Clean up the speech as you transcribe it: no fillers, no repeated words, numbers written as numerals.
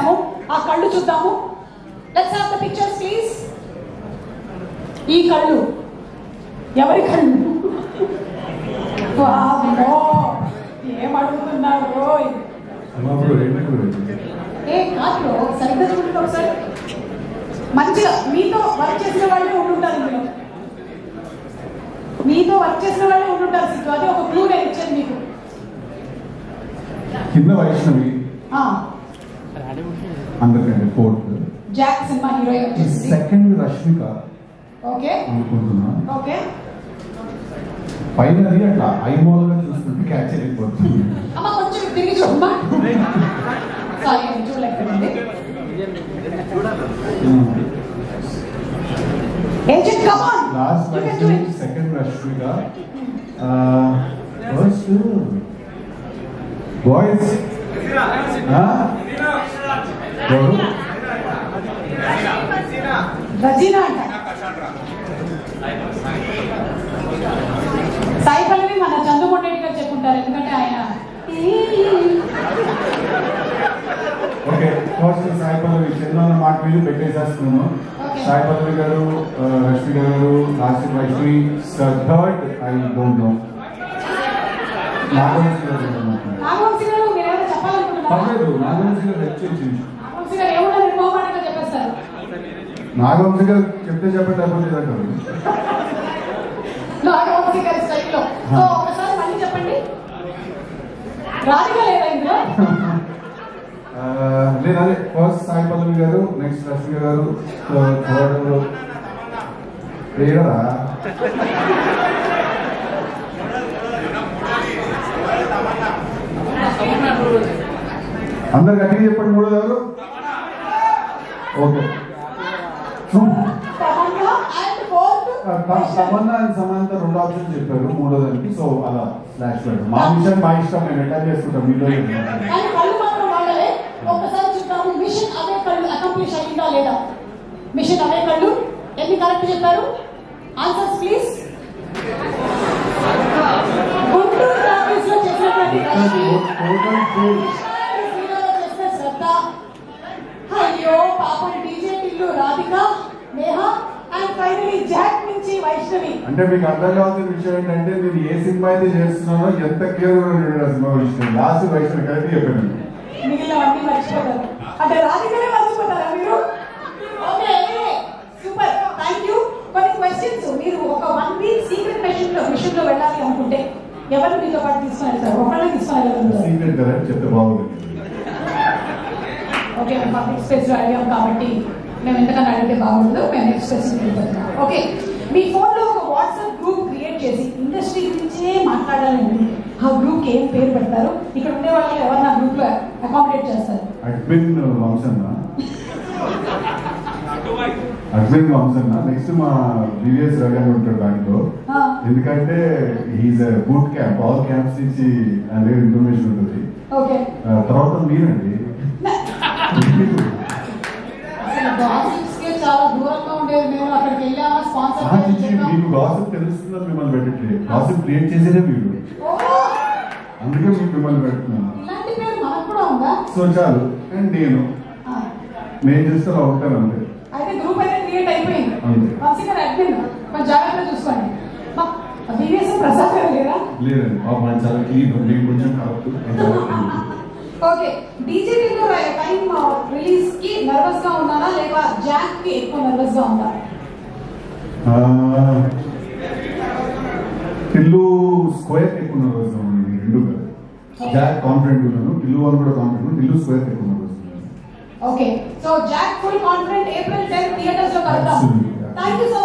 ఆ కళ్ళు చూద్దాము. Let's have the pictures please. ఈ కళ్ళు ఎవరి కళ్ళు? ఏమడుగుతున్నారు? ఏ కాదు, సరిగ్గా చూడండి ఒకసారి. మంచిగా మీతో వర్క్ చేసిన వాళ్ళే ఉంటుంటారు ఇందులో, మీతో వర్క్ చేసిన వాళ్ళే ఉంటుంటారు. సిద్ధు, అది ఒక క్లూ నేను ఇచ్చాను మీకు. కింద వైష్ణవి అందుకండి ఫోర్త్ జాక్ సినిమా హీరోయిన్ వచ్చేసి సెకండ్ రష్మిక ఓకే అనుకుంటున్నా. ఓకే ఫైనల్ అట్లా ఐమోల్గా చూస్తుంటే క్యాచ్ అయిపోతుంది. అమ్మ కొంచెం తిరిగి చూడమ్మా. సారీ చూడలేకపోయింది. Agent come on. Last Vaishnavi, second Rashmika, first boys Regina అంట. సాయి పల్లవి మన చంద్రమోహన్ రెడ్డి గారు చెప్పుకుంటారు, ఎందుకంటే ఆయన ఓకే. ఫస్ట్ సాయి పల్లవి చంద్రన్న మాట మీద పెట్టేసేస్తున్నాను. Sai Pallavi garu, Rashmika garu, last Vaishnavi, third I don't know. Nagavamshi garu Nagavamshi గారు మీరు ఏమైనా చెప్పాలనుకుంటున్నారా? పర్లేదు, నాగవంశీ గారు హెల్ప్ చేసి. నాగవంశీ గారు ఏమన్నా నిర్మోహమాటంగా చెప్పేస్తారు. నాగవంశీ గారు చెప్తే చెప్పండి అంటారు. నాగవంశీ గారి స్టైల్లో. సో ఒకసారి మళ్ళీ చెప్పండి. రాధిక లేదా ఇందులో? లేదు, అదే ఫస్ట్ సాయి పల్లవి గారు, నెక్స్ట్ రష్మిక గారు, థర్డ్ లేడరా అందరు గట్టిగా చెప్పండి. మూడో ఎవరు? ఓకే, తమన్నా అండ్ సమంత రెండు ఆప్షన్ చెప్పారు మూడోదానికి. సో అలా ఫ్లాష్ బ్యాక్. మా విషయం మా ఇష్టం, నేను అటాక్ చేసుకుంటాం మీలో. ఒక్కసారి చూద్దాము. మిషన్ అవే కళ్ళు అకంప్లిష్ అయ్యిందా లేదా? మిషన్ అవే కళ్ళు ఎన్ని కరెక్ట్ చెప్పారు? Answers please. గుంటూరు ట్రాఫిక్స్ లో చేసినటువంటి శ్రద్ధ, అయ్యో పాపం DJ Tillu Radhika, Neha and finally Jack నుంచి వైష్ణవి. అంటే మీకు అర్థం కావాల్సిన విషయం ఏంటంటే నేను ఏ సినిమా అయితే చేస్తున్నానో ఎంత కేర్ సినిమా విషయం. లాస్ట్ వైష్ణవి కరెక్ట్ చెప్పాను. మిగిలినవన్నీ మర్చిపోతారు. అంటే రాధికనే మర్చిపోతారా మీరు? Okay super, thank you. కొన్ని క్వశ్చన్స్ మీరు ఒక 1 వీక్ సీక్రెట్ మిషన్ లో వెళ్ళాలి అనుకుంటే ఎవరు మీతో పాటు తీసుకుని వెళ్తారు? ఒకళ్ళని తీసుకుని వెళ్ళాలి. సీక్రెట్ కదా చెప్తే బాగుంది. ఓకే, మేము పబ్లిక్ స్పేస్ లో అడిగాం కాబట్టి మేము ఎంతకన్నా అడిగితే బాగుండదు. మేము నెక్స్ట్ స్పేస్ వెళ్ళిపోతున్నాం. ఓకే, మీ ఫోన్ లో ఒక వాట్సాప్ గ్రూప్ క్రియేట్ చేసి ఇండస్ట్రీ గురించే మాట్లాడాలని ఆ గ్రూప్ ఏం పేరు పెడతారు? ఇక్కడ ఉండే వాళ్ళు ఎవరు ఆ గ్రూప్ లో అకామిడేట్ చేస్తారు? అడ్మిన్ వంశన్న. నెక్స్ట్ మా బివిఎస్ రవి అని ఉంటాడు దాంట్లో. ఎందుకంటే he's boot camp, all camps నుంచి దగ్గర ఇన్ఫర్మేషన్ ఉంటుంది. తర్వాత మీరండి చాలా దూరంగా ఉండేది. మేము అక్కడికి వెళ్ళామా స్పాన్సర్ మీకు గాసిప్ తెలుస్తుందని మిమ్మల్ని పెట్టట్లేదు. గాసిప్ క్రియేట్ చేసేదే మీరు, అందుకే మీకు మిమ్మల్ని పెడుతున్నాను. ఇలాంటి పేరు మనకు కూడా ఉందా? సో చాలు. అండ్ నేను చూస్తే అలా ఉంటాను అంతే. అయితే గ్రూప్ అయితే క్రియేట్ అయిపోయింది. వంశీ గారు అడ్మిన్, కొంచెం జాగ్రత్తగా చూసుకోండి. బీవీఎస్ ప్రసాద్ గారు లేరా? లేదండి, చాలా క్లీన్, మీకు కొంచెం correct. Okay, DJ Tillu time release కి నర్వస్ గా ఉన్నారా లేక జాక్ కి ఎక్కువ నర్వస్ గా ఉన్నారా? టిల్లు స్క్వేర్ ఎక్కువ నర్వస్ గా ఉంది. రెండు కదా, జాక్ కాన్ఫిడెంట్ ఉన్నాను, టిల్లు వాళ్ళు కూడా కాన్ఫిడెంట్, టిల్లు స్క్వేర్ ఎక్కువ నర్వస్ ఉన్నాను. Okay, so Jack full confident. April 10 theatres లో కలుద్దాం. Thank you so